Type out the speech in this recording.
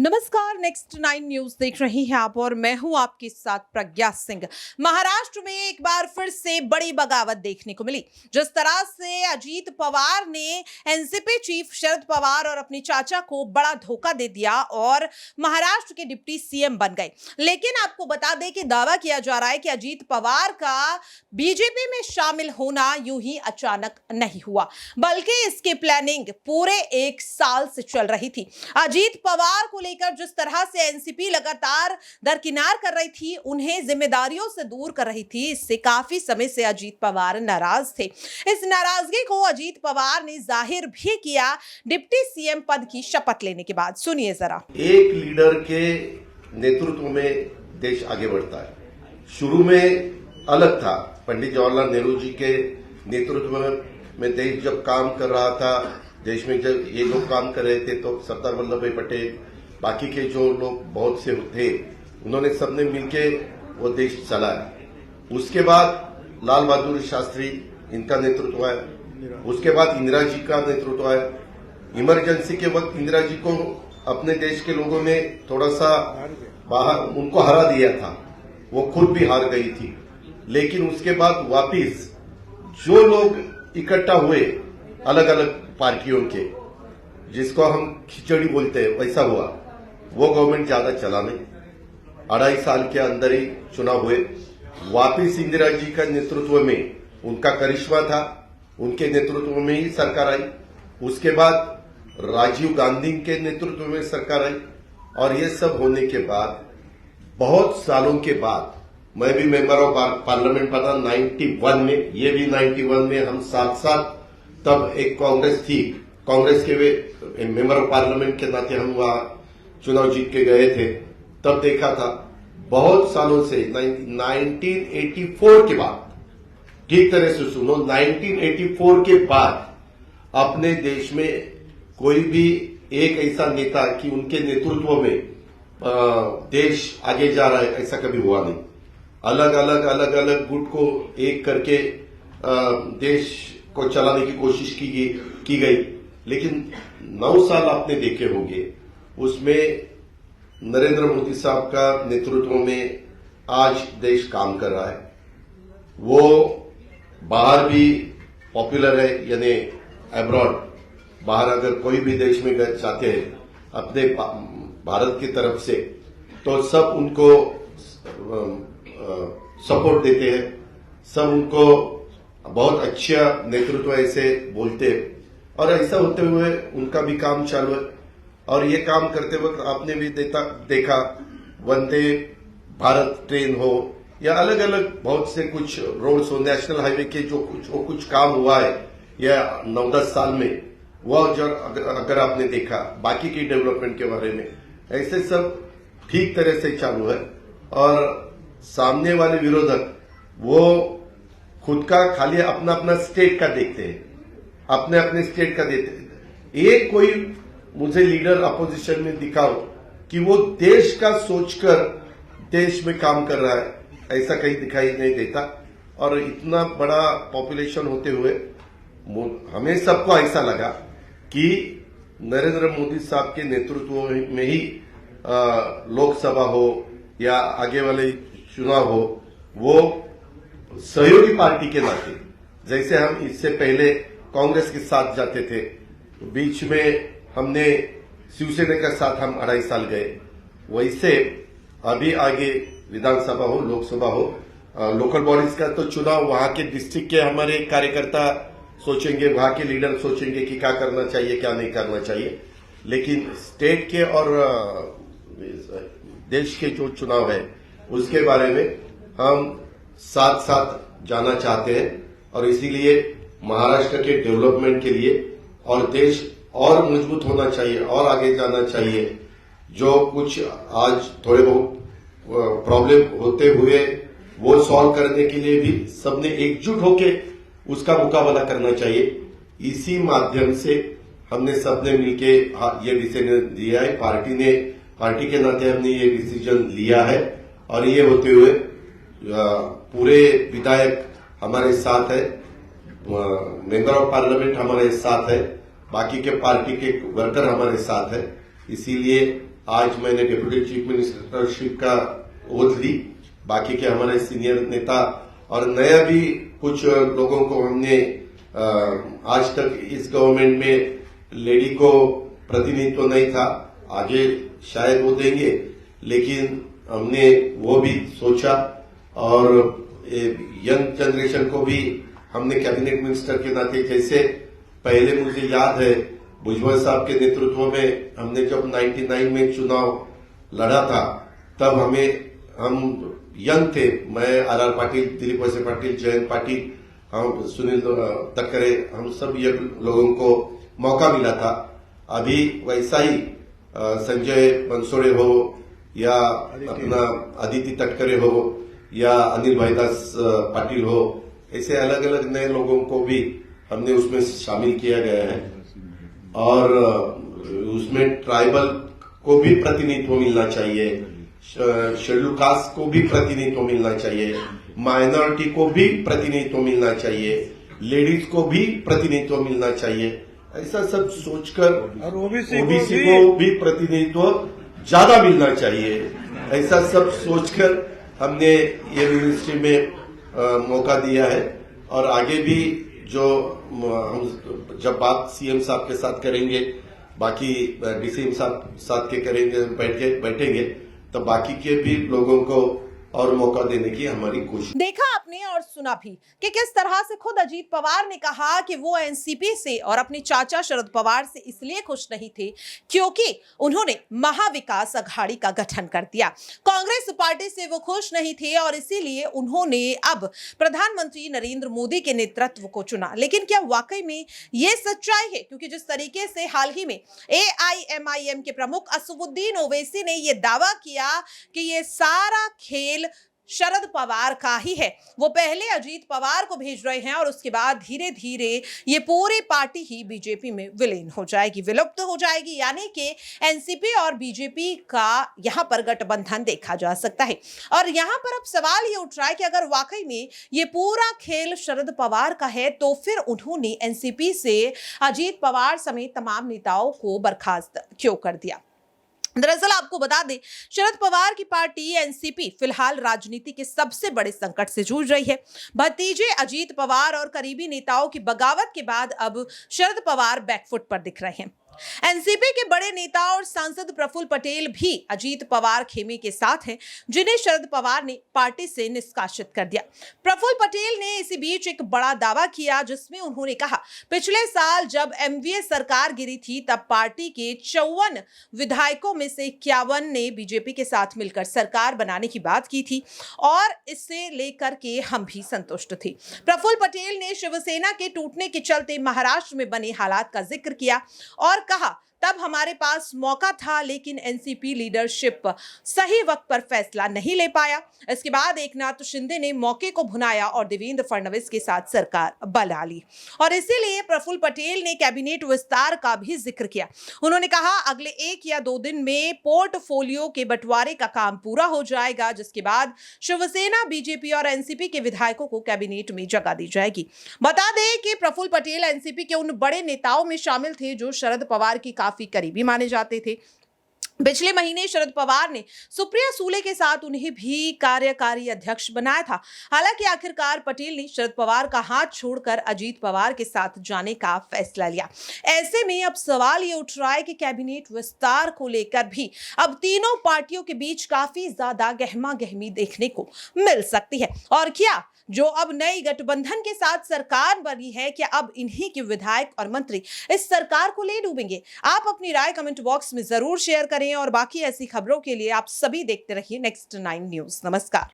नमस्कार, next 9 news देख रही हैं आप और मैं हूं आपके साथ प्रज्ञा सिंह। महाराष्ट्र में एक बार फिर से बड़ी बगावत देखने को मिली। जिस तरह से अजीत पवार ने एनसीपी चीफ शरद पवार और अपने चाचा को बड़ा धोखा दे दिया और महाराष्ट्र के डिप्टी सीएम बन गए। लेकिन आपको बता दें कि दावा किया जा रहा है कि अजीत पवार का बीजेपी में शामिल होना यूं ही अचानक नहीं हुआ, बल्कि इसकी प्लानिंग पूरे 1 साल से चल रही थी। अजीत पवार को लेकर जिस तरह से एनसीपी लगातार दरकिनार कर रही थी, उन्हें जिम्मेदारियों से दूर कर रही थी, इससे काफी समय से अजीत पवार नाराज थे। इस नाराजगी को अजीत पवार ने जाहिर भी किया डिप्टी सीएम पद की शपथ लेने के बाद। सुनिए जरा। एक लीडर के नेतृत्व में देश आगे बढ़ता है। शुरू में अलग था, पंडित जवाहरलाल नेहरू जी के नेतृत्व में देश जब काम कर रहा था, देश में जब ये लोग काम कर रहे थे तो सरदार वल्लभ भाई पटेल, बाकी के जो लोग बहुत से थे, उन्होंने सबने मिलके वो देश चलाया। उसके बाद लाल बहादुर शास्त्री, इनका नेतृत्व आया। उसके बाद इंदिरा जी का नेतृत्व आया। इमरजेंसी के वक्त इंदिरा जी को अपने देश के लोगों ने थोड़ा सा बाहर उनको हरा दिया था, वो खुद भी हार गई थी। लेकिन उसके बाद वापिस जो लोग इकट्ठा हुए अलग अलग पार्टियों के, जिसको हम खिचड़ी बोलते हैं, वैसा हुआ। वो गवर्नमेंट ज्यादा चला नहीं, 2.5 साल के अंदर ही चुनाव हुए। वापिस इंदिरा जी का नेतृत्व में उनका करिश्मा था, उनके नेतृत्व में ही सरकार आई। उसके बाद राजीव गांधी के नेतृत्व में सरकार आई। और ये सब होने के बाद बहुत सालों के बाद मैं भी मेंबर ऑफ पार्लियामेंट बना 91 में, ये भी 91 में, हम साथ तब एक कांग्रेस थी, कांग्रेस के वे मेंबर ऑफ पार्लियामेंट के नाते हम वहां चुनाव जीत के गए थे। तब देखा था बहुत सालों से 1984 के बाद, ठीक तरह से सुनो, 1984 के बाद अपने देश में कोई भी एक ऐसा नेता कि उनके नेतृत्व में देश आगे जा रहा है, ऐसा कभी हुआ नहीं। अलग अलग गुट को एक करके देश को चलाने की कोशिश की गई। लेकिन 9 साल आपने देखे होंगे, उसमें नरेंद्र मोदी साहब का नेतृत्व में आज देश काम कर रहा है। वो बाहर भी पॉपुलर है, यानी अब्रॉड, बाहर अगर कोई भी देश में जाते हैं अपने भारत की तरफ से, तो सब उनको सपोर्ट देते हैं, सब उनको बहुत अच्छा नेतृत्व ऐसे बोलते हैं। और ऐसा होते हुए उनका भी काम चालू है। और ये काम करते वक्त आपने भी देखा वंदे भारत ट्रेन हो या अलग अलग बहुत से कुछ रोड्स हो, नेशनल हाईवे के जो कुछ काम हुआ है या 9-10 साल में, वह जो अगर आपने देखा बाकी की डेवलपमेंट के बारे में, ऐसे सब ठीक तरह से चालू है। और सामने वाले विरोधक वो खुद का खाली अपना स्टेट का देखते हैं, अपने स्टेट का देखते हैं। एक कोई मुझे लीडर अपोजिशन में दिखाओ कि वो देश का सोचकर देश में काम कर रहा है, ऐसा कहीं दिखाई नहीं देता। और इतना बड़ा पॉपुलेशन होते हुए हमें सबको ऐसा लगा कि नरेंद्र मोदी साहब के नेतृत्व में ही लोकसभा हो या आगे वाले चुनाव हो, वो सहयोगी पार्टी के नाते, जैसे हम इससे पहले कांग्रेस के साथ जाते थे, बीच में हमने शिवसेना के साथ हम 2.5 साल गए, वैसे अभी आगे विधानसभा हो, लोकसभा हो, लोकल बॉडीज का तो चुनाव वहां के डिस्ट्रिक्ट के हमारे कार्यकर्ता सोचेंगे, वहां के लीडर सोचेंगे कि क्या करना चाहिए क्या नहीं करना चाहिए। लेकिन स्टेट के और देश के जो चुनाव है उसके बारे में हम साथ जाना चाहते हैं। और इसीलिए महाराष्ट्र के डेवलपमेंट के लिए और देश और मजबूत होना चाहिए और आगे जाना चाहिए। जो कुछ आज थोड़े बहुत प्रॉब्लम होते हुए वो सॉल्व करने के लिए भी सबने एकजुट होके उसका मुकाबला करना चाहिए। इसी माध्यम से हमने सबने मिलके ये डिसीजन लिया है, पार्टी के नाते हमने ये डिसीजन लिया है। और ये होते हुए पूरे विधायक हमारे साथ है, मेंबर ऑफ पार्लियामेंट हमारे साथ है, बाकी के पार्टी के वर्कर हमारे साथ है। इसीलिए आज मैंने डिप्टी चीफ मिनिस्टरशिप का ओथ ली। बाकी के हमारे सीनियर नेता और नया भी कुछ लोगों को हमने आज तक इस गवर्नमेंट में लेडी को प्रतिनिधित्व नहीं था, आगे शायद वो देंगे, लेकिन हमने वो भी सोचा और यंग जनरेशन को भी हमने कैबिनेट मिनिस्टर के नाते, जैसे पहले मुझे याद है भुजबल साहब के नेतृत्व में हमने जब 99 में चुनाव लड़ा था, तब हम यंग थे, मैं आर पाटिल, दिलीप वळसे पाटिल, जयंत पाटिल, हम सुनील तक्करे, हम सब यंग लोगों को मौका मिला था। अभी वैसा ही संजय बनसोड़े हो या अपना अदिति तटकरे हो या अनिल भाईदास पाटिल हो, ऐसे अलग अलग नए लोगों को भी हमने उसमें शामिल किया गया है। और उसमें ट्राइबल को भी प्रतिनिधित्व मिलना चाहिए, शेड्यूल कास्ट को भी प्रतिनिधित्व मिलना चाहिए, माइनॉरिटी को भी प्रतिनिधित्व मिलना चाहिए, लेडीज को भी प्रतिनिधित्व मिलना चाहिए। ऐसा सब सोचकर और ओबीसी को भी प्रतिनिधित्व ज्यादा मिलना चाहिए, ऐसा सब सोचकर हमने ये मिनिस्ट्री में मौका दिया है। और आगे भी जो हम जब बात सीएम साहब के साथ करेंगे, बाकी डीसीएम साहब साथ के करेंगे, बैठेंगे, तो बाकी के भी लोगों को और मौका देने की हमारी कोशिश। देखा आपने और सुना भी कि किस तरह से खुद अजीत पवार ने कहा कि वो एनसीपी से और अपने चाचा शरद पवार से इसलिए खुश नहीं थे क्योंकि उन्होंने महाविकास अघाड़ी का गठन कर दिया। कांग्रेस पार्टी से वो खुश नहीं थे और इसीलिए उन्होंने अब प्रधानमंत्री नरेंद्र मोदी के नेतृत्व को चुना। लेकिन क्या वाकई में ये सच्चाई है? क्योंकि जिस तरीके से हाल ही में AIMIM के प्रमुख असदुद्दीन ओवैसी ने यह दावा किया कि ये सारा खेल शरद पवार का ही है, वो पहले अजीत पवार को भेज रहे हैं और उसके बाद धीरे धीरे ये पूरी पार्टी ही बीजेपी में विलीन हो जाएगी, विलुप्त हो जाएगी। यानी कि एनसीपी और बीजेपी का यहां पर गठबंधन देखा जा सकता है। और यहां पर अब सवाल ये उठ रहा है कि अगर वाकई में ये पूरा खेल शरद पवार का है तो फिर उन्होंने एनसीपी से अजीत पवार समेत तमाम नेताओं को बर्खास्त क्यों कर दिया? दरअसल आपको बता दें, शरद पवार की पार्टी एनसीपी फिलहाल राजनीति के सबसे बड़े संकट से जूझ रही है। भतीजे अजीत पवार और करीबी नेताओं की बगावत के बाद अब शरद पवार बैकफुट पर दिख रहे हैं। एनसीपी के बड़े नेता और सांसद प्रफुल्ल पटेल भी अजीत पवार खेमे के साथ हैं, जिन्हें शरद पवार ने पार्टी से निष्कासित कर दिया। प्रफुल्ल पटेल ने इसी बीच एक बड़ा दावा किया जिसमें उन्होंने कहा, पिछले साल जब एमवीएस सरकार गिरी थी तब पार्टी के 54 विधायकों में से 51 ने बीजेपी के साथ मिलकर सरकार बनाने की बात की थी और इससे लेकर के हम भी संतुष्ट थे। प्रफुल्ल पटेल ने शिवसेना के टूटने के चलते महाराष्ट्र में बने हालात का जिक्र किया और कहा, तब हमारे पास मौका था लेकिन एनसीपी लीडरशिप सही वक्त पर फैसला नहीं ले पाया। इसके बाद एकनाथ शिंदे ने मौके को भुनाया और देवेंद्र फडणवीस के साथ सरकार बना ली और इसीलिए प्रफुल्ल पटेल ने कैबिनेट विस्तार का भी जिक्र किया। उन्होंने कहा, अगले 1 या 2 दिन में पोर्टफोलियो के बंटवारे का काम पूरा हो जाएगा, जिसके बाद शिवसेना, बीजेपी और एनसीपी के विधायकों को कैबिनेट में जगह दी जाएगी। बता दें कि प्रफुल्ल पटेल एनसीपी के उन बड़े नेताओं में शामिल थे जो शरद पवार की काफी करीबी माने जाते थे। पिछले महीने शरद पवार ने सुप्रिया सूले के साथ उन्हें भी कार्यकारी अध्यक्ष बनाया था। हालांकि आखिरकार पटेल ने शरद पवार का हाथ छोड़कर अजीत पवार के साथ जाने का फैसला लिया। ऐसे में अब सवाल ये उठ रहा है कि कैबिनेट विस्तार को लेकर भी अब तीनों पार्टियों के बीच काफी ज्यादा गहमा-गहमी देखने को मिल सकती है। और क्या जो अब नई गठबंधन के साथ सरकार बनी है, क्या अब इन्हीं के विधायक और मंत्री इस सरकार को ले डूबेंगे? आप अपनी राय कमेंट बॉक्स में जरूर शेयर करें और बाकी ऐसी खबरों के लिए आप सभी देखते रहिए नेक्स्ट 9 न्यूज। नमस्कार।